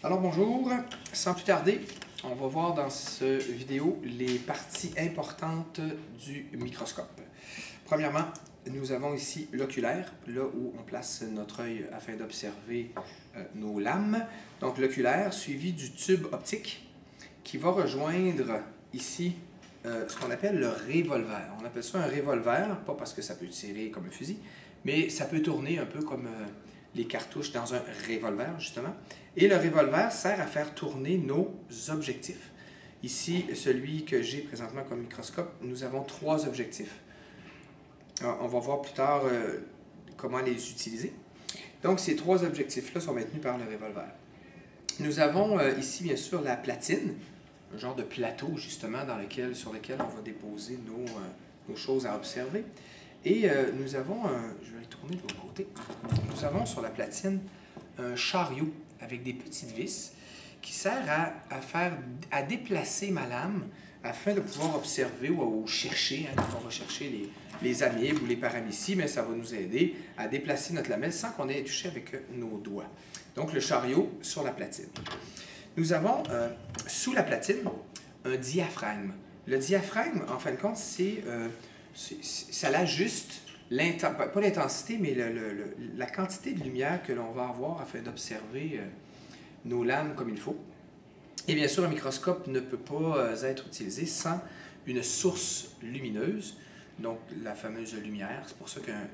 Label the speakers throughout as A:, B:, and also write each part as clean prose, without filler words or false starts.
A: Alors bonjour, sans plus tarder, on va voir dans cette vidéo les parties importantes du microscope. Premièrement, nous avons ici l'oculaire, là où on place notre œil afin d'observer nos lames. Donc l'oculaire suivi du tube optique qui va rejoindre ici ce qu'on appelle le revolver. On appelle ça un revolver, pas parce que ça peut tirer comme un fusil, mais ça peut tourner un peu comme les cartouches dans un revolver, justement. Et le revolver sert à faire tourner nos objectifs. Ici, celui que j'ai présentement comme microscope, nous avons 3 objectifs. On va voir plus tard comment les utiliser. Donc, ces 3 objectifs-là sont maintenus par le revolver. Nous avons ici, bien sûr, la platine, un genre de plateau, justement, sur lequel on va déposer nos choses à observer. Et nous avons, je vais le tourner de l'autre côté, nous avons sur la platine un chariot avec des petites vis qui sert à déplacer ma lame afin de pouvoir observer ou chercher, quand on va chercher les amibes ou les paramécies, mais ça va nous aider à déplacer notre lamelle sans qu'on ait à toucher avec nos doigts. Donc le chariot sur la platine. Nous avons sous la platine un diaphragme. Le diaphragme, en fin de compte, ça l'ajuste, pas l'intensité, mais la quantité de lumière que l'on va avoir afin d'observer nos lames comme il faut. Et bien sûr, un microscope ne peut pas être utilisé sans une source lumineuse, donc la fameuse lumière. C'est pour ça qu'un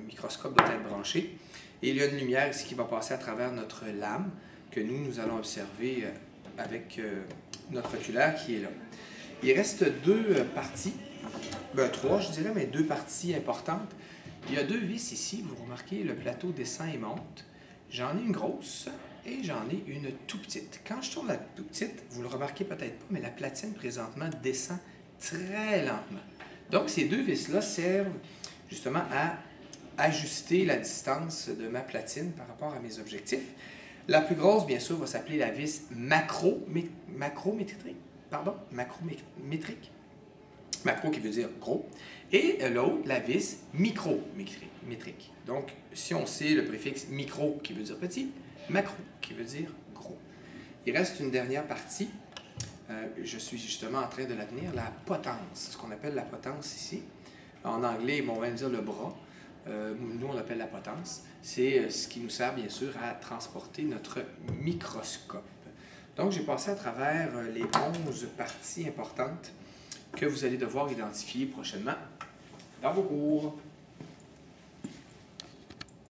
A: microscope doit être branché. Et il y a une lumière ici qui va passer à travers notre lame que nous allons observer avec notre oculaire qui est là. Il reste 2 parties. 3, je dirais, mais 2 parties importantes. Il y a 2 vis ici. Vous remarquez, le plateau descend et monte. J'en ai une grosse et j'en ai une tout petite. Quand je tourne la tout petite, vous le remarquez peut-être pas, mais la platine présentement descend très lentement. Donc, ces 2 vis-là servent justement à ajuster la distance de ma platine par rapport à mes objectifs. La plus grosse, bien sûr, va s'appeler la vis macrométrique. Macro qui veut dire gros, et l'autre, la vis micrométrique. Donc, si on sait le préfixe micro qui veut dire petit, macro qui veut dire gros. Il reste une dernière partie, je suis justement en train de la tenir, la potence, ce qu'on appelle la potence ici. En anglais, on va même dire le bras, nous on l'appelle la potence. C'est ce qui nous sert bien sûr à transporter notre microscope. Donc, j'ai passé à travers les 11 parties importantes que vous allez devoir identifier prochainement dans vos cours.